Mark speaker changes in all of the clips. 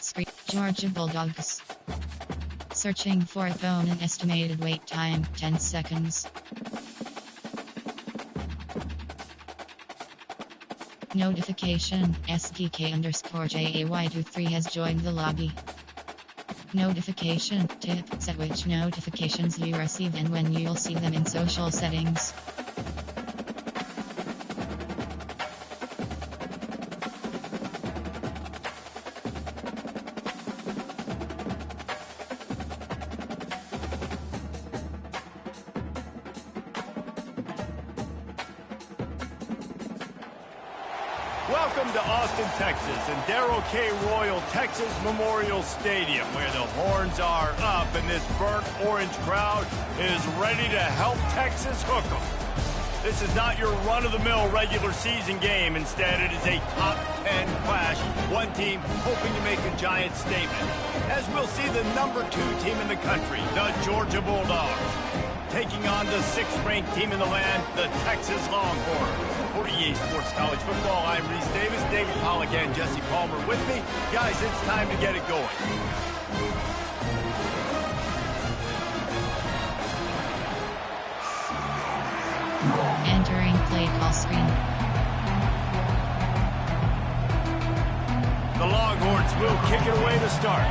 Speaker 1: Screen. Georgia Bulldogs. Searching for phone and estimated wait time 10 seconds. Notification. SDK_JAY23 has joined the lobby. Notification. Tip. Set which notifications you receive and when you'll see them in social settings.
Speaker 2: Welcome to Austin, Texas, and Darrell K. Royal Texas Memorial Stadium, where the horns are up and this burnt orange crowd is ready to help Texas hook 'em. This is not your run-of-the-mill regular season game. Instead, it is a top 10 clash, one team hoping to make a giant statement, as we'll see the #2 team in the country, the Georgia Bulldogs, taking on the 6th-ranked team in the land, the Texas Longhorns. For EA Sports College Football, I'm Reese Davis, David Pollack, and Jesse Palmer with me. Guys, it's time to get it going.
Speaker 1: Entering play call screen.
Speaker 2: The Longhorns will kick it away to start.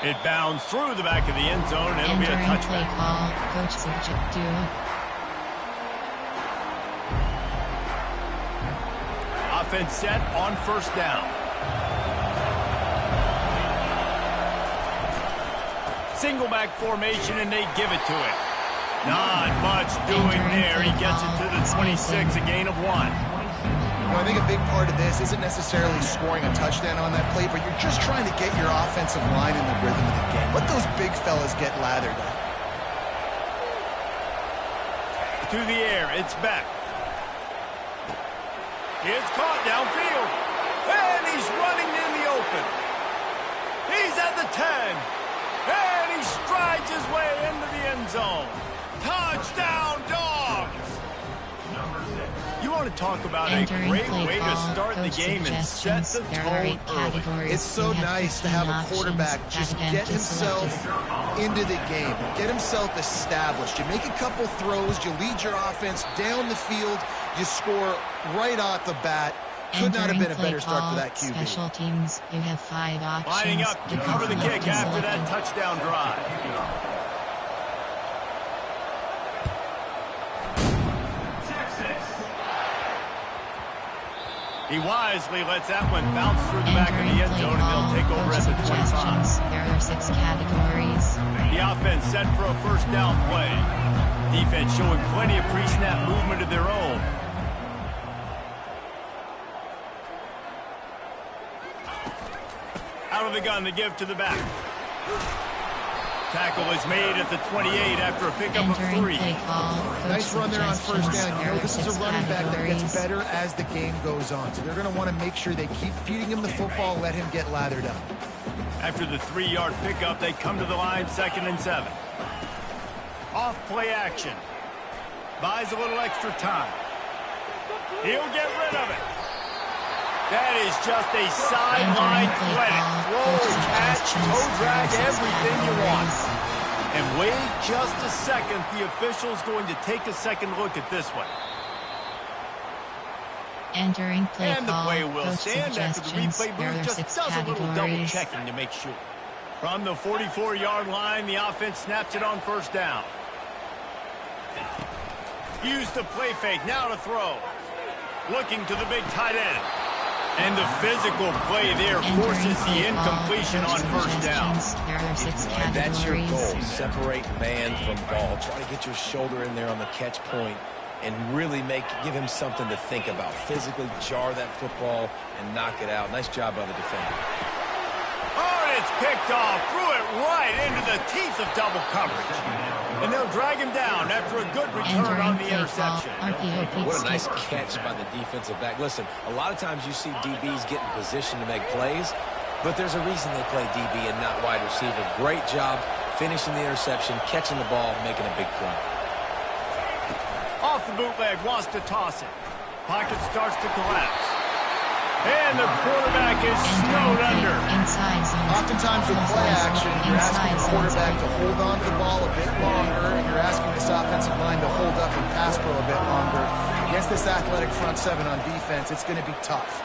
Speaker 2: It bounds through the back of the end zone. It'll be a touchback.
Speaker 1: Play call. Coach subject duo.
Speaker 2: Offense set on first down. Single back formation, and they give it to it. Not much doing there. He gets it to the 26, a gain of 1.
Speaker 3: I think a big part of this isn't necessarily scoring a touchdown on that play, but you're just trying to get your offensive line in the rhythm of the game. Let those big fellas get lathered up.
Speaker 2: To the air, it's back. It's caught downfield. And he's running in the open. He's at the 10. And he strides his way into the end zone. Touchdown, Dogs! You want to talk about a great way to start the game and set the tone early.
Speaker 3: It's so nice to have a quarterback just get himself into the game, get himself established. You make a couple throws, you lead your offense down the field, you score right off the bat. Could not have been a better start for that QB.
Speaker 1: Special teams, you have 5 options.
Speaker 2: Lining up to cover the kick after that touchdown drive. He wisely lets that one bounce through the back of the end zone, and they'll take over at the 25.
Speaker 1: There are 6 categories.
Speaker 2: The offense set for a first down play. Defense showing plenty of pre-snap movement of their own. Out of the gun, they give to the back. Tackle is made at the 28 after a pickup of 3.
Speaker 3: Nice run there on first down. You know, this is a running back that gets better as the game goes on. So they're going to want to make sure they keep feeding him the football, let him get lathered up.
Speaker 2: After the 3-yard pickup, they come to the line, 2nd and 7. Off play action. Buys a little extra time. He'll get rid of it. That is just a sideline clinic. Throw, catch, toe drag, everything you want. And wait just a second. The official's going to take a second look at this one.
Speaker 1: Entering play
Speaker 2: and the
Speaker 1: call.
Speaker 2: play will
Speaker 1: Coach
Speaker 2: stand after the replay booth just does a little double checking to make sure. From the 44-yard line, the offense snaps it on first down. Use the play fake, now to throw. Looking to the big tight end. And the physical play there forces the incompletion on first down.
Speaker 4: And that's your goal, separate man from ball. Try to get your shoulder in there on the catch point and really give him something to think about. Physically jar that football and knock it out. Nice job by the defender.
Speaker 2: Oh, and it's picked off. Threw it right into the teeth of double coverage. And they'll drag him down after a good return on the interception.
Speaker 4: What a nice catch by the defensive back. Listen, a lot of times you see DBs get in position to make plays, but there's a reason they play DB and not wide receiver. Great job finishing the interception, catching the ball, making a big play.
Speaker 2: Off the bootleg, wants to toss it. Pocket starts to collapse. And the quarterback is snowed under.
Speaker 3: Oftentimes with play action, you're asking the quarterback to hold on to the ball a bit longer, and you're asking this offensive line to hold up and pass pro a bit longer. Against this athletic front seven on defense, it's going to be tough.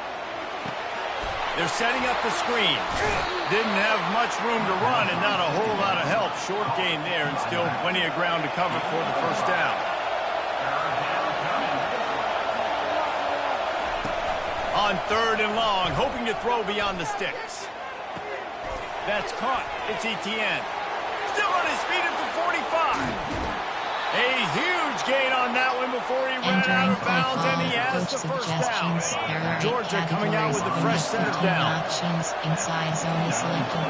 Speaker 2: They're setting up the screen. Didn't have much room to run and not a whole lot of help. Short gain there and still plenty of ground to cover for the first down. On 3rd and long, hoping to throw beyond the sticks. That's caught. It's Etienne. Still on his feet at the 45. A huge gain on that one before he ran out of bounds, and he has the first down. Georgia coming out with a fresh set of downs.
Speaker 1: Inside zone is selected.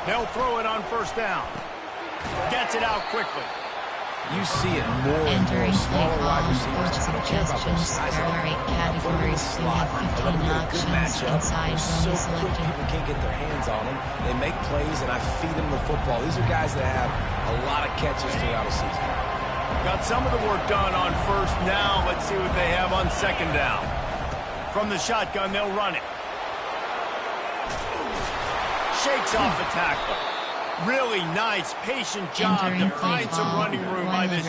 Speaker 2: They'll throw it on 1st down. Gets it out quickly.
Speaker 4: You see it more and more. Smaller wide receivers. I don't care about their size.
Speaker 1: There are 8 categories. We have 15 options. Inside zone is selected.
Speaker 4: People can't get their hands on them. They make plays, and I feed them the football. These are guys that have a lot of catches throughout a season.
Speaker 2: Got some of the work done on 1st. Now let's see what they have on 2nd down. From the shotgun, they'll run it. Shakes off the tackle. Really nice, patient job to find some running room by this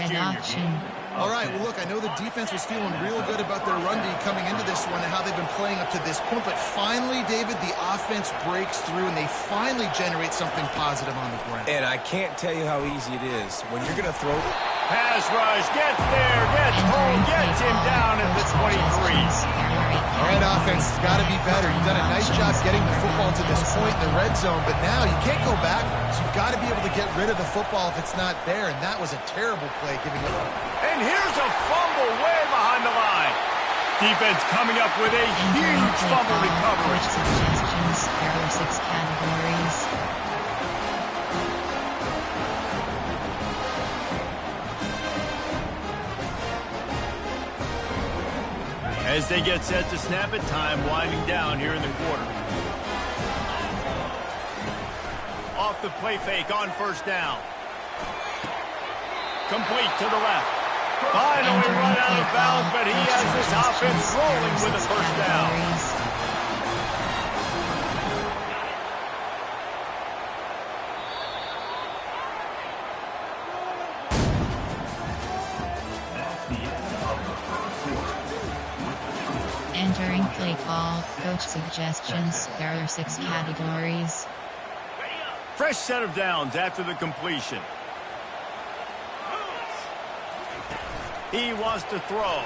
Speaker 2: junior.
Speaker 3: All right, well, look, I know the defense was feeling real good about their run D coming into this one and how they've been playing up to this point, but finally, David, the offense breaks through and they finally generate something positive on the ground.
Speaker 4: And I can't tell you how easy it is. When you're going to throw...
Speaker 2: Pass rush, gets there, gets home, gets him down at the 23.
Speaker 3: All right, offense, it's got to be better. You've done a nice job getting the football to this point in the red zone, but now you can't go backwards. You've got to be able to get rid of the football if it's not there, and that was a terrible play giving it up.
Speaker 2: And here's a fumble way behind the line. Defense coming up with a huge fumble recovery.
Speaker 1: Suggestions, there are 6 categories.
Speaker 2: As they get set to snap it, time winding down here in the quarter. Off the play fake on 1st down. Complete to the left. Finally run out of bounds, but he has this offense rolling with a 1st down.
Speaker 1: Entering play call, coach suggestions, there are 6 categories.
Speaker 2: Fresh set of downs after the completion. He wants to throw.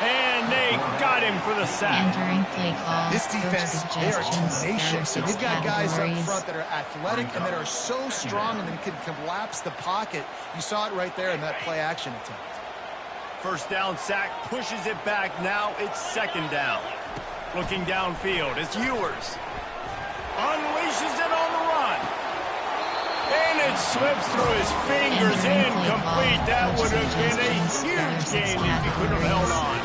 Speaker 2: And they got him for the sack.
Speaker 1: Entering play call,
Speaker 3: this defense, they are tenacious.
Speaker 1: And
Speaker 3: they've got guys up front that are athletic and that are so strong and that can collapse the pocket. You saw it right there in that play action attempt.
Speaker 2: 1st down sack, pushes it back. Now it's 2nd down. Looking downfield, it's Ewers. Unleashes it on the run. And it slips through his fingers, incomplete. That would have been a huge game if he could have held on.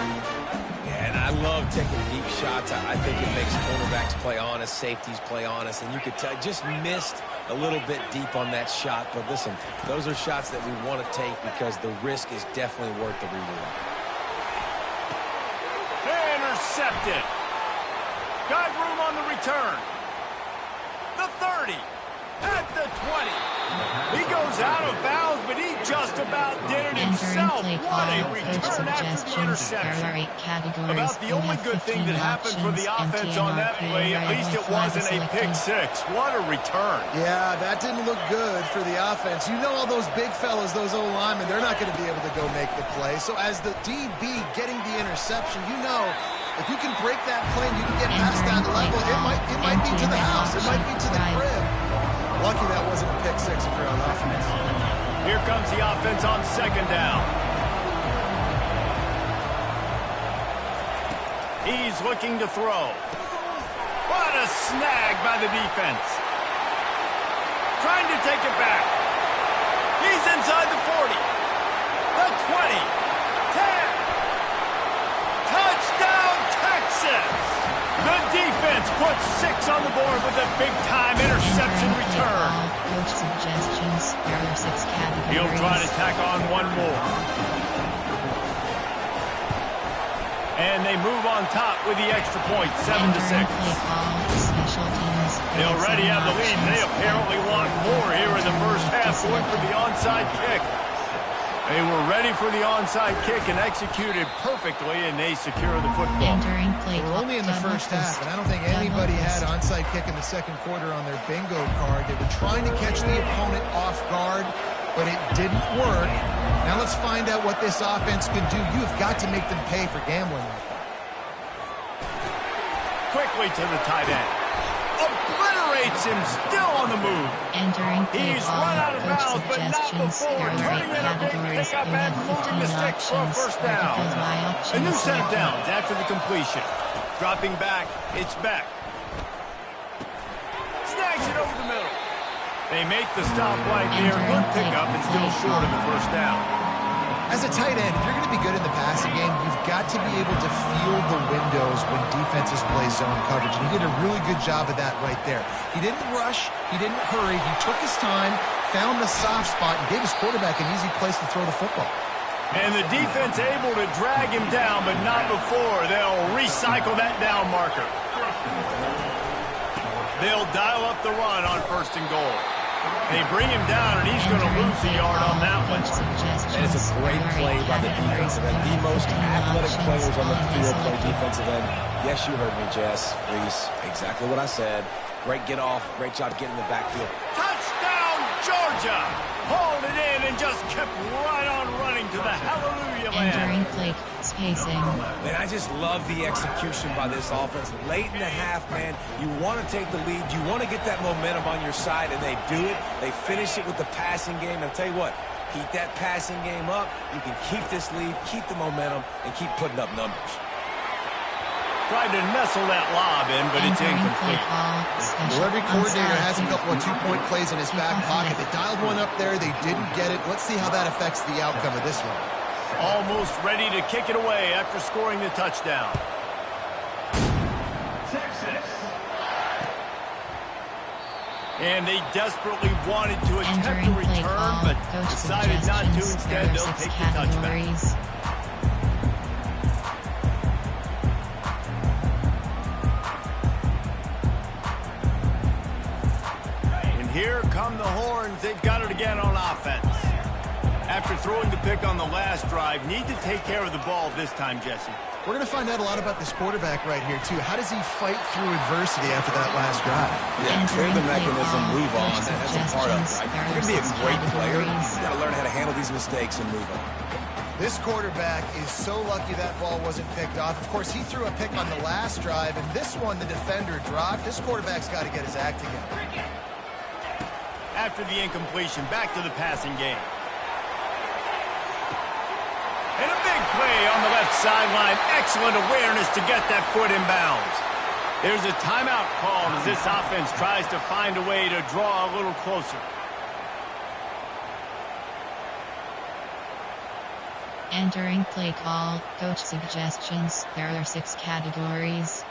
Speaker 4: Yeah, and I love taking deep shots. I think it makes cornerbacks play honest, safeties play honest, and you could tell just missed a little bit deep on that shot. But listen, those are shots that we want to take because the risk is definitely worth the reward.
Speaker 2: Intercepted. Got room on the return. The 30. At the 20. He goes out of bounds, but he just about did it himself. What a return after the interception. About the only good thing that happened for the offense on that play, at least it wasn't a pick 6. What a return.
Speaker 3: Yeah, that didn't look good for the offense. You know all those big fellas, those O-linemen, they're not going to be able to go make the play. So as the DB getting the interception, you know, if you can break that play and you can get past that level, it might be to the house. It might be to the crib. Lucky that wasn't a pick 6 for our offense.
Speaker 2: Here comes the offense on 2nd down. He's looking to throw. What a snag by the defense. Trying to take it back. He's inside the 40. The 20. 10. Touchdown, Texas. The defense puts 6 on the board with a big-time interception return.
Speaker 1: Coach suggestions. There are 6 categories.
Speaker 2: He'll try to tack on one more. And they move on top with the extra point, 7-6. They already have the lead. They apparently want more here in the first half, going for the onside kick. They were ready for the onside kick and executed perfectly, and they secure the football.
Speaker 3: We're only in the first half, and I don't think anybody had onside kick in the second quarter on their bingo card. They were trying to catch the opponent off guard, but it didn't work. Now let's find out what this offense can do. You've got to make them pay for gambling like that.
Speaker 2: Quickly to the tight end. Obliterates him, still on the move. He's run out of bounds, but not before. Turning in a big pickup and moving the sticks for a first down. A new set of downs after the completion. Dropping back, it's Beck. Snags it over the middle. They make the stop right there. Good pickup and still short of the first down.
Speaker 3: As a tight end, if you're going to be good in the passing game, you've got to be able to feel the windows when defenses play zone coverage. And he did a really good job of that right there. He didn't rush. He didn't hurry. He took his time, found the soft spot, and gave his quarterback an easy place to throw the football.
Speaker 2: And the defense able to drag him down, but not before. They'll recycle that down marker. They'll dial up the run on 1st and goal. They bring him down, and he's going to lose a yard on that one.
Speaker 4: And it's a great play by the defensive end. The most athletic players on the field play defensive end. Yes, you heard me, Jess, Reese. Exactly what I said. Great get off. Great job getting the backfield.
Speaker 2: Touchdown, Georgia! Hauled it in and just kept right on running to the hallelujah land.
Speaker 1: Spacing.
Speaker 4: Man, I just love the execution by this offense. Late in the half, man, you want to take the lead. You want to get that momentum on your side, and they do it. They finish it with the passing game. And I'll tell you what, keep that passing game up. You can keep this lead, keep the momentum, and keep putting up numbers.
Speaker 2: Tried to nestle that lob in, but it's incomplete.
Speaker 3: Well, every coordinator has a couple of two-point plays in his back pocket. They dialed one up there. They didn't get it. Let's see how that affects the outcome of this one.
Speaker 2: Almost ready to kick it away after scoring the touchdown. And they desperately wanted to attempt to return, but decided not to. Instead, they'll take the touchback. And here come the Horns. They've got it again on offense. After throwing the pick on the last drive, need to take care of the ball this time, Jesse.
Speaker 3: We're going to find out a lot about this quarterback right here, too. How does he fight through adversity after that last drive?
Speaker 4: Yeah, clear the mechanism, move on. That's a part of it, right? You're going to be a great player. You've got to learn how to handle these mistakes and move on.
Speaker 3: This quarterback is so lucky that ball wasn't picked off. Of course, he threw a pick on the last drive, and this one the defender dropped. This quarterback's got to get his act together.
Speaker 2: After the incompletion, back to the passing game. And a big play on the left sideline. Excellent awareness to get that foot in bounds. There's a timeout called as this offense tries to find a way to draw a little closer.
Speaker 1: Entering play call, coach suggestions. There are 6 categories.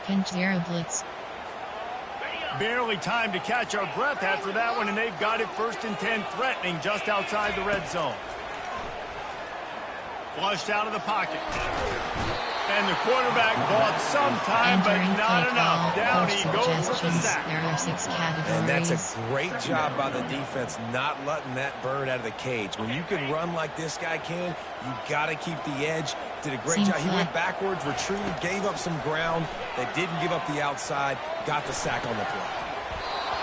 Speaker 1: Pinch 0 blitz.
Speaker 2: Barely time to catch our breath after that one, and they've got it 1st and 10, threatening just outside the red zone. Flushed out of the pocket. And the quarterback bought some time, but not enough. Down he goes with the sack.
Speaker 1: There are 6 categories.
Speaker 4: And that's a great job by the defense not letting that bird out of the cage. When you can run like this guy can, you got to keep the edge. Did a great job. He went backwards, retreated, gave up some ground. They didn't give up the outside, got the sack on the play.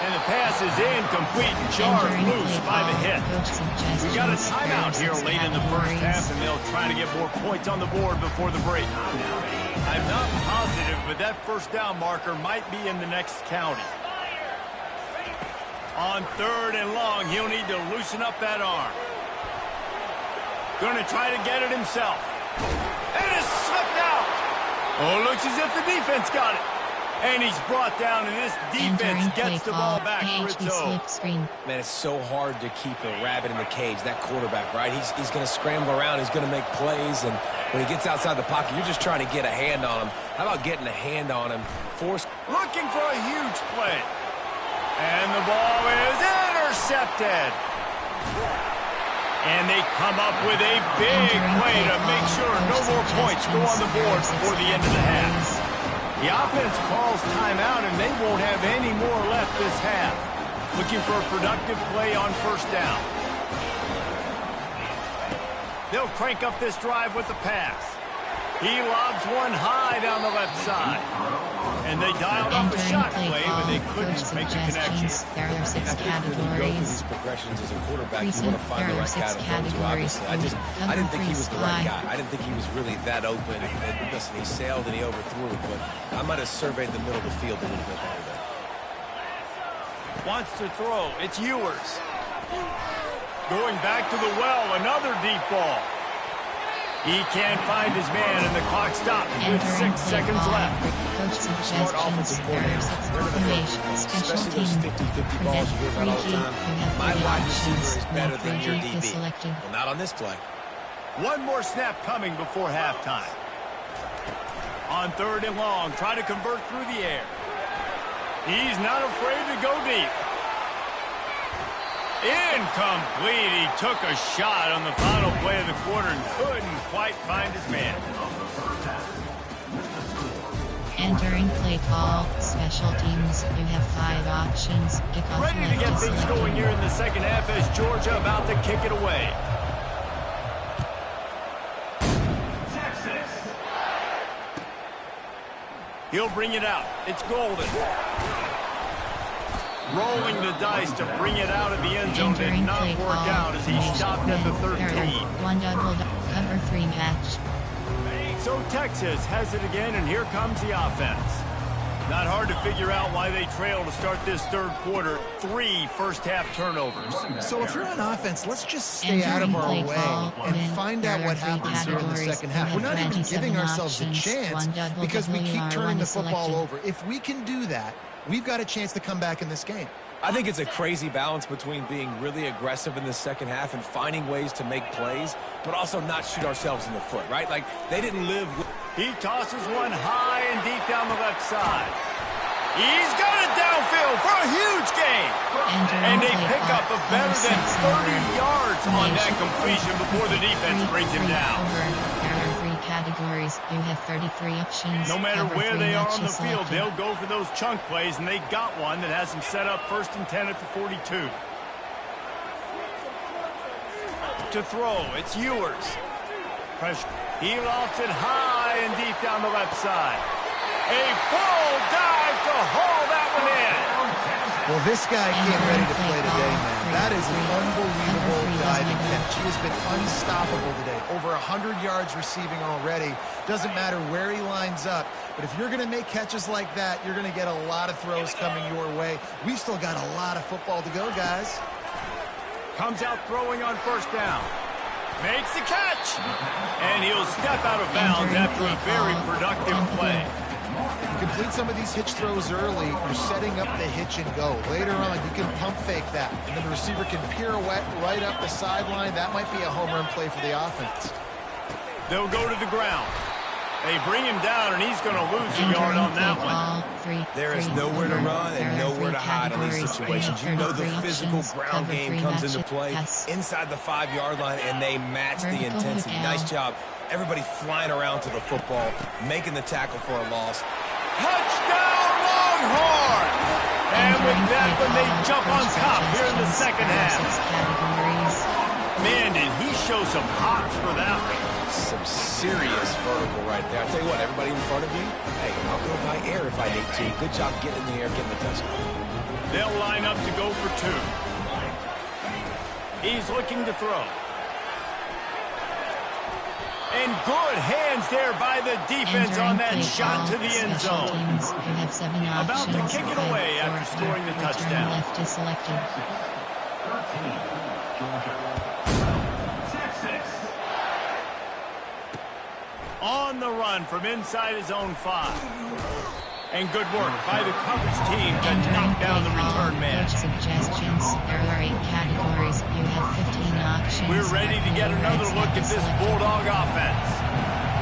Speaker 2: And the pass is incomplete, jarred loose by the hit. We got a timeout here late in the first half, and they'll try to get more points on the board before the break. I'm not positive, but that first down marker might be in the next county. On 3rd and long, he'll need to loosen up that arm. Going to try to get it himself. And it's slipped out. Oh, looks as if the defense got it. And he's brought down, and this defense gets the ball back for its own.
Speaker 4: Man, it's so hard to keep a rabbit in the cage, that quarterback, right? He's going to scramble around. He's going to make plays, and When he gets outside the pocket, you're just trying to get a hand on him. How about getting a hand on him?
Speaker 2: Looking for a huge play. And the ball is intercepted. And they come up with a big play to make sure no more points go on the board before the end of the half. The offense calls timeout, and they won't have any more left this half. Looking for a productive play on first down. They'll crank up this drive with the pass. He lobs one high down the left side. And they dialed up a shot play, but they couldn't make the connection.
Speaker 1: There are 6 categories.
Speaker 4: Progressions as a quarterback, you want to find the right guy to throw to, obviously. I didn't think he was the right guy. I didn't think he was really that open. And listen, he sailed and he overthrew it, but I might have surveyed the middle of the field a little bit better there.
Speaker 2: Wants to throw. It's Ewers. Going back to the well, another deep ball. He can't find his man, and the clock stops with 6 seconds left.
Speaker 4: Smart offensive coordinator. They're going to throw, especially those 50-50 balls you hear about all the time. My wide receiver is better than your DB. Well, not on this play.
Speaker 2: One more snap coming before halftime. On 3rd and long, try to convert through the air. He's not afraid to go deep. Incomplete. He took a shot on the final play of the quarter and couldn't quite find his man.
Speaker 1: Entering play call, special teams, you have 5 options. Kickoff
Speaker 2: Ready to get things going here in the second half as Georgia about to kick it away. He'll bring it out. It's Golden. Rolling the dice to bring it out of the end zone did not work out as he stopped at the 13.
Speaker 1: One double cover 3 match.
Speaker 2: So Texas has it again, and here comes the offense. Not hard to figure out why they trail to start this 3rd quarter. 3 first-half turnovers.
Speaker 3: So if you're on offense, let's just stay out of our way and find out what happens here in the second half. We're not even giving ourselves a chance because we keep turning the football over. If we can do that, we've got a chance to come back in this game.
Speaker 4: I think it's a crazy balance between being really aggressive in the second half and finding ways to make plays, but also not shoot ourselves in the foot, right? Like, they didn't live with...
Speaker 2: He tosses one high and deep down the left side. He's got it downfield for a huge gain. And they pick up a better than 30 yards on that completion before the defense brings him down.
Speaker 1: Categories, you have 33 options.
Speaker 2: No matter where they are on the field, they'll go for those chunk plays, and they got one that has them set up 1st and 10 at the 42. To throw, it's Ewers. Pressure. He lofts it high and deep down the left side. A full dive to haul that one in.
Speaker 3: Well, this guy came ready to play today, man. That is an unbelievable diving catch. He has been unstoppable today. Over 100 yards receiving already. Doesn't matter where he lines up. But if you're going to make catches like that, you're going to get a lot of throws coming your way. We've still got a lot of football to go, guys.
Speaker 2: Comes out throwing on 1st down. Makes the catch. And he'll step out of bounds after a very productive play.
Speaker 3: You complete some of these hitch throws early, you're setting up the hitch and go. Later on, you can pump fake that, and then the receiver can pirouette right up the sideline. That might be a home run play for the offense.
Speaker 2: They'll go to the ground. They bring him down, and he's going to lose a yard on that one.
Speaker 4: There is nowhere to run and nowhere to hide in these situations. You know the physical ground game comes into play inside the 5-yard line, and they match the intensity. Nice job. Everybody flying around to the football, making the tackle for a loss.
Speaker 2: Touchdown, Longhorn! And with that one, they jump on top here in the second half. Man, did he show some hops for that one.
Speaker 4: Some serious vertical right there. I'll tell you what, everybody in front of you, hey, I'll go by air if I need to. Good job getting in the air, getting the touchdown.
Speaker 2: They'll line up to go for 2. He's looking to throw. And good hands there by the defense on that shot to the end zone. About to kick it away after scoring the touchdown.
Speaker 1: Left is selected.
Speaker 2: On the run from inside his own 5. And good work by the coverage team to knock down the return man.
Speaker 1: Suggestions. There are 8 categories. You have 15 options.
Speaker 2: We're ready to get another look at this Bulldog offense.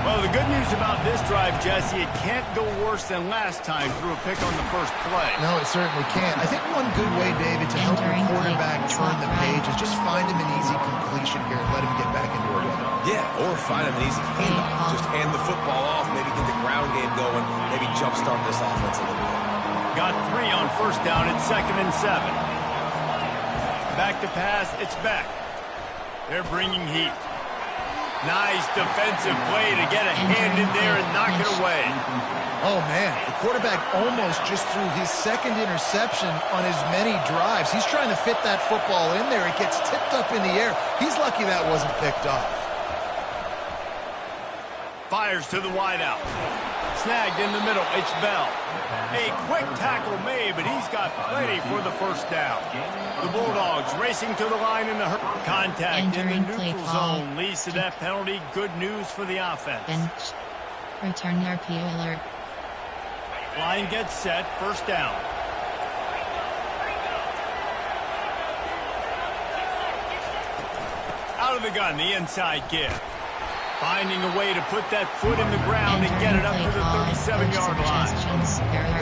Speaker 2: Well, the good news about this drive, Jesse, it can't go worse than last time through a pick on the first play.
Speaker 3: No, it certainly can't. I think one good way, David, to help your quarterback turn the page is just find him an easy completion here and let him get back into a rhythm.
Speaker 4: Yeah, or find him an easy handoff. Just hand the football off, maybe get the ground game going, maybe jumpstart this offense a little bit.
Speaker 2: Got 3 on first down. It's 2nd and 7. Back to pass. It's back. They're bringing heat. Nice defensive play to get a hand in there and knock it away.
Speaker 3: Oh, man, the quarterback almost just threw his second interception on as many drives. He's trying to fit that football in there. It gets tipped up in the air. He's lucky that wasn't picked off.
Speaker 2: Fires to the wideout. Snagged in the middle. It's Bell. A quick tackle made, but he's got plenty for the first down. The Bulldogs racing to the line in the contact in the neutral zone leads to that penalty. Good news for the offense.
Speaker 1: Bench. Return RPO alert.
Speaker 2: Line gets set. First down. Out of the gun, the inside give. Finding a way to put that foot in the ground and get it up to the 37-yard line.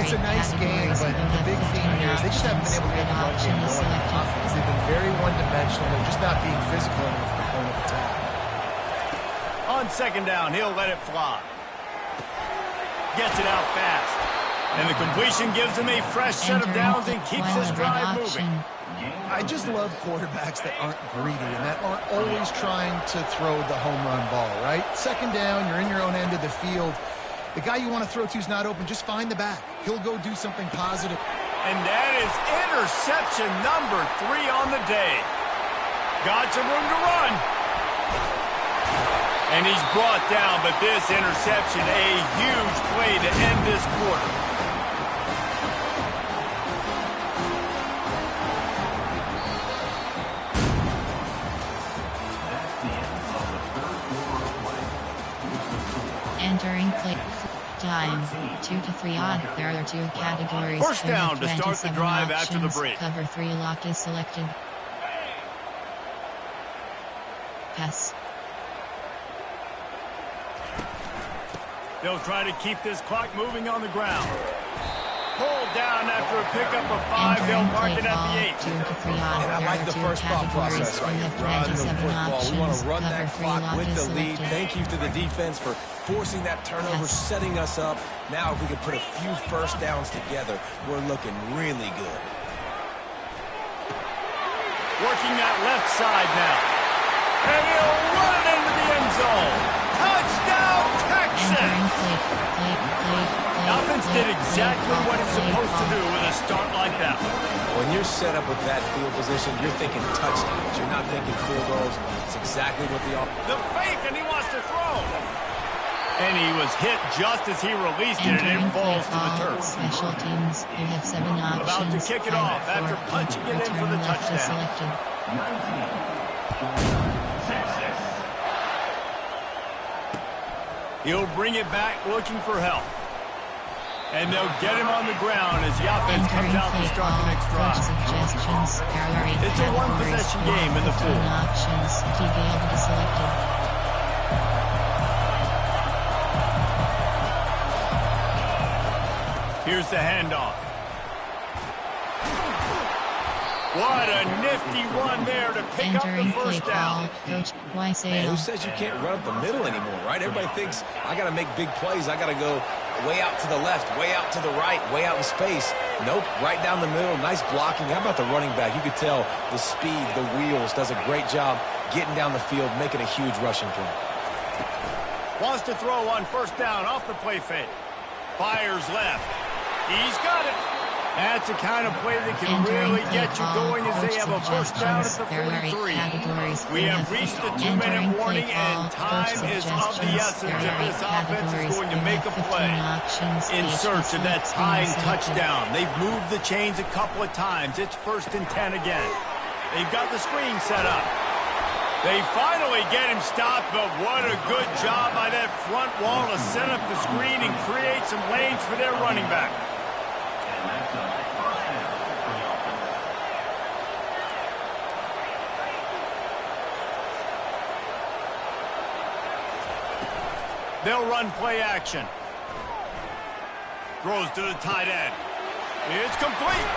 Speaker 3: It's a nice game, but the big theme here is they just haven't been able to get the run game going on offense. They've been very one-dimensional. They're just not being physical enough at the point of attack.
Speaker 2: On second down, he'll let it fly. Gets it out fast. And the completion gives him a fresh set of downs and keeps this drive moving.
Speaker 3: I just love quarterbacks that aren't greedy and that aren't always trying to throw the home run ball, right? Second down, you're in your own end of the field. The guy you want to throw to is not open. Just find the back. He'll go do something positive.
Speaker 2: And that is interception number 3 on the day. Got some room to run. And he's brought down, but this interception, a huge play to end this quarter.
Speaker 1: Entering play time 2 to 3 odd. There are 2 categories.
Speaker 2: First down to start the drive after the break.
Speaker 1: Cover 3 lock is selected. Pass.
Speaker 2: They'll try to keep this clock moving on the ground. Pulled down after a pickup of 5. They'll mark it at the 8.
Speaker 1: 2 to 3 odd.
Speaker 4: And I like the first thought process right here. Run the football. We want to run that clock with the lead. Thank you to the defense for forcing that turnover, setting us up. Now if we can put a few first downs together, we're looking really good.
Speaker 2: Working that left side now. And he'll run it into the end zone. Touchdown, Texas! The offense did exactly what it's supposed to do with a start like that.
Speaker 4: When you're set up with that field position, you're thinking touchdowns. You're not thinking field goals. It's exactly what
Speaker 2: the fake, and he wants to throw. And he was hit just as he released it, and it falls to the turf.
Speaker 1: Special teams, you have 7 options.
Speaker 2: About to kick it off after punching it in for the touchdown. He'll bring it back looking for help. And they'll get him on the ground as the offense comes out to start the next drive. It's a one-possession game in the fourth. Here's the handoff. What a nifty one there to pick up the first down.
Speaker 4: Man, who says you can't run up the middle anymore, right? Everybody thinks I got to make big plays. I got to go way out to the left, way out to the right, way out in space. Nope, right down the middle. Nice blocking. How about the running back? You could tell the speed, the wheels, does a great job getting down the field, making a huge rushing play.
Speaker 2: Wants to throw on first down off the play fake. Fires left. He's got it. That's the kind of play that can really get you going as they have a first down at the 43. We have reached the 2-minute warning, and time is of the essence if this offense is going to make a play in search of that tying touchdown. They've moved the chains a couple of times. It's 1st and 10 again. They've got the screen set up. They finally get him stopped, but what a good job by that front wall to set up the screen and create some lanes for their running back. They'll run play action. Throws to the tight end. It's complete.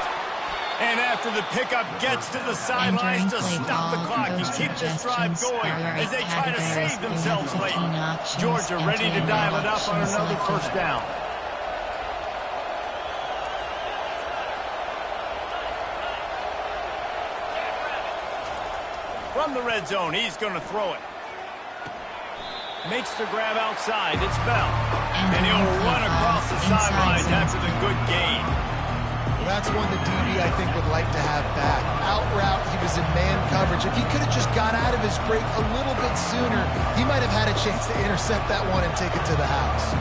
Speaker 2: And after the pickup gets to the sidelines to stop the clock and keep this drive going as they try to save themselves late. Georgia ready to dial it up on another first down. From the red zone, he's going to throw it. Makes the grab outside. It's Bell. And he'll run across the sidelines after the good gain.
Speaker 3: Well, that's one the DB, I think, would like to have back. Out route, he was in man coverage. If he could have just got out of his break a little bit sooner, he might have had a chance to intercept that one and take it to the house.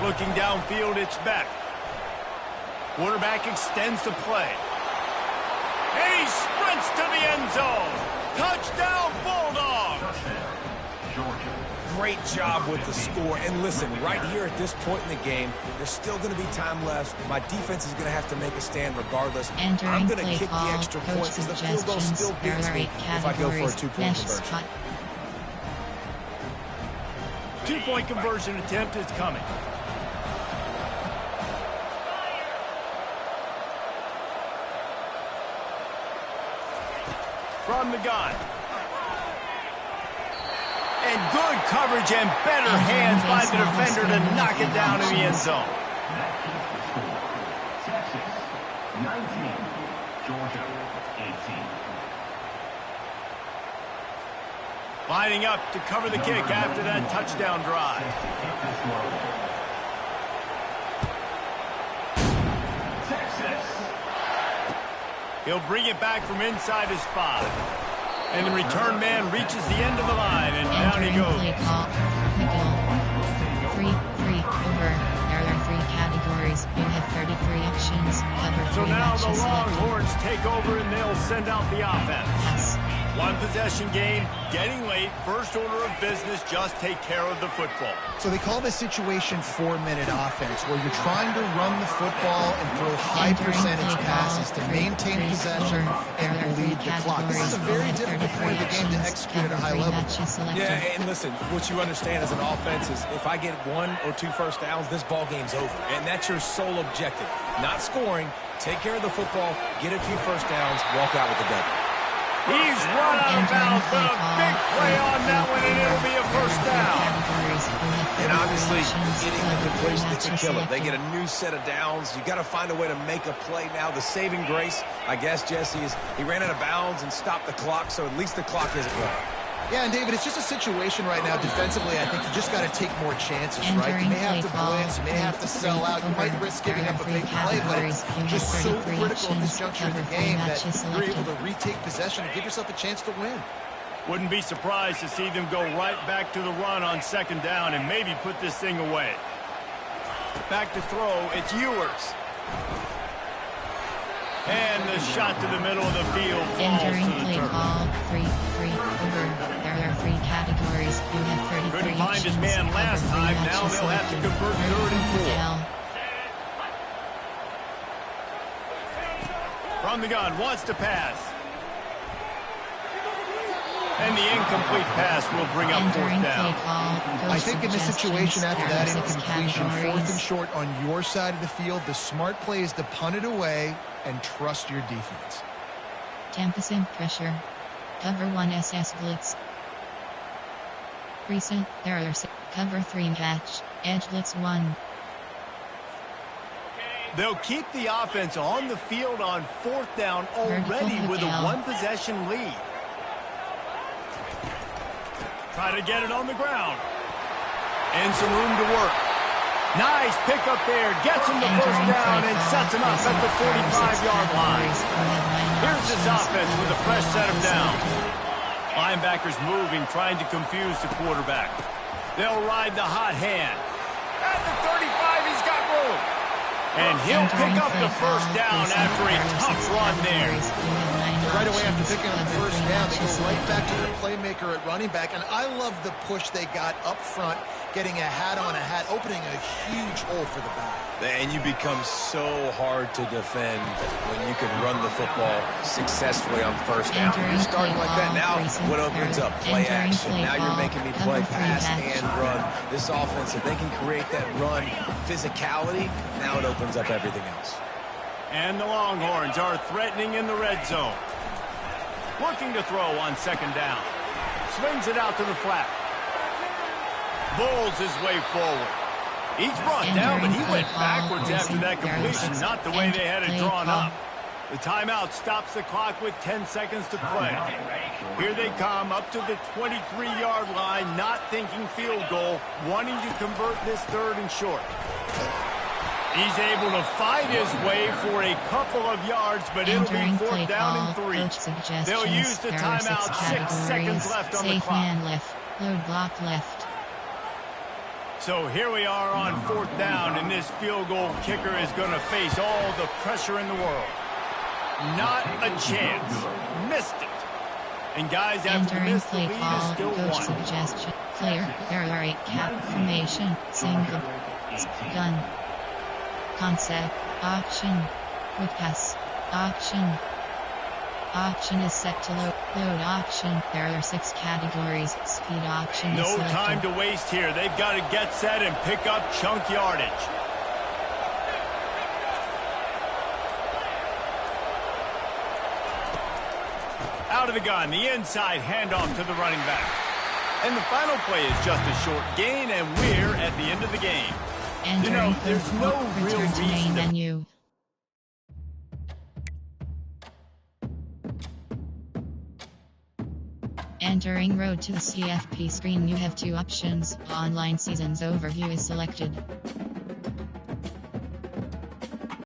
Speaker 2: Looking downfield, it's Beck. Quarterback extends the play. And he sprints to the end zone. Touchdown, Bulldogs!
Speaker 4: Great job with the score. And listen, right here at this point in the game, there's still going to be time left. My defense is going to have to make a stand regardless. I'm going to kick the extra points because the field goal still beats me if I go for a two-point conversion.
Speaker 2: Two-point conversion attempt is coming. From the gun. And good coverage and better hands by the defender to knock it down in the end zone.
Speaker 5: Texas 19, Georgia 18.
Speaker 2: Lining up to cover the kick after that touchdown drive. He'll bring it back from inside his 5. And the return man reaches the end of the line, and down he goes.
Speaker 1: Play call. Free, over. There are 3 categories. You have 33 actions. Cover 3
Speaker 2: So now the
Speaker 1: matches
Speaker 2: Longhorns take over, and they'll send out the offense.
Speaker 1: Yes.
Speaker 2: One possession game, getting late, first order of business, just take care of the football.
Speaker 3: So they call this situation 4-minute offense, where you're trying to run the football and throw high percentage passes to maintain possession and bleed the clock. This is a very difficult point of the game to execute at a high level.
Speaker 4: Yeah, and listen, what you understand as an offense is if I get 1 or 2 first downs, this ball game's over. And that's your sole objective. Not scoring, take care of the football, get a few first downs, walk out with the W.
Speaker 2: He's run out of bounds, but a big play on that one, and it'll be a first down.
Speaker 4: And obviously, getting the completion is the killer. They get a new set of downs. You got to find a way to make a play now. The saving grace, I guess, Jesse, is he ran out of bounds and stopped the clock, so at least the clock isn't running.
Speaker 3: Yeah, and David, it's just a situation right now defensively. I think you just got to take more chances, right? You may have to blitz, you may have to sell out, you might risk giving up a big play, but it's just so critical at this juncture in the game that you're able to retake possession and give yourself a chance to win.
Speaker 2: Wouldn't be surprised to see them go right back to the run on second down and maybe put this thing away. Back to throw, it's Ewers. And the shot to the middle of the field falls to the turf.
Speaker 1: Ball, free, over. There are 3 categories. You have 33
Speaker 2: Couldn't find his man last time. Now they'll have to convert 3rd and 4. From the gun, wants to pass. And the incomplete pass will bring up 4th down.
Speaker 3: I think in this situation after that incompletion, 4th and short on your side of the field, the smart play is to punt it away and trust your defense.
Speaker 1: Campus in pressure. Cover 1 SS blitz. Recent, there are cover 3 match. Edge blitz 1.
Speaker 2: They'll keep the offense on the field on 4th down already with a 1-possession lead. Try to get it on the ground. And some room to work. Nice pick up there. Gets him the first down and sets him up at the 45-yard line. Here's this offense with a fresh set of downs. Linebackers moving, trying to confuse the quarterback. They'll ride the hot hand. At the 35, he's got room. And he'll pick up the first down after a tough run there.
Speaker 3: Right away after picking up the first down, they go right back to their playmaker at running back. And I love the push they got up front, getting a hat on a hat, opening a huge hole for the back.
Speaker 4: And you become so hard to defend when you can run the football successfully on first down. You're starting like that. Now what opens up? Play action. Now you're making me play pass and run. This offense, if they can create that run physicality, now it opens up everything else.
Speaker 2: And the Longhorns are threatening in the red zone. Looking to throw on second down. Swings it out to the flat. Bulls his way forward. He's brought down, but he went backwards after that completion, not the way they had it drawn up. The timeout stops the clock with 10 seconds to play. Here they come up to the 23-yard line, not thinking field goal, wanting to convert this third and short. He's able to fight his way for a couple of yards, but it'll be fourth down and 3. They'll use the timeout, 6 seconds left on the clock.
Speaker 1: Safe man left, load block left.
Speaker 2: So here we are on fourth down, and this field goal kicker is going to face all the pressure in the world. Not a chance. Missed it. And guys, after the miss, the lead is still
Speaker 1: coach
Speaker 2: 1.
Speaker 1: Suggestion. Clear. Error. Cap formation. Single. Gun. Concept. Option. With pass. Option. Option is set to load. Load option. There are 6 categories. Speed option is
Speaker 2: No
Speaker 1: selected.
Speaker 2: time to waste here. They've got to get set and pick up chunk yardage. Out of the gun, the inside handoff to the running back. And the final play is just a short gain, and we're at the end of the game.
Speaker 1: Entering
Speaker 2: there's no real
Speaker 1: return to main
Speaker 2: reason to...
Speaker 1: menu. Entering road to the CFP screen, you have 2 options. Online seasons overview is selected.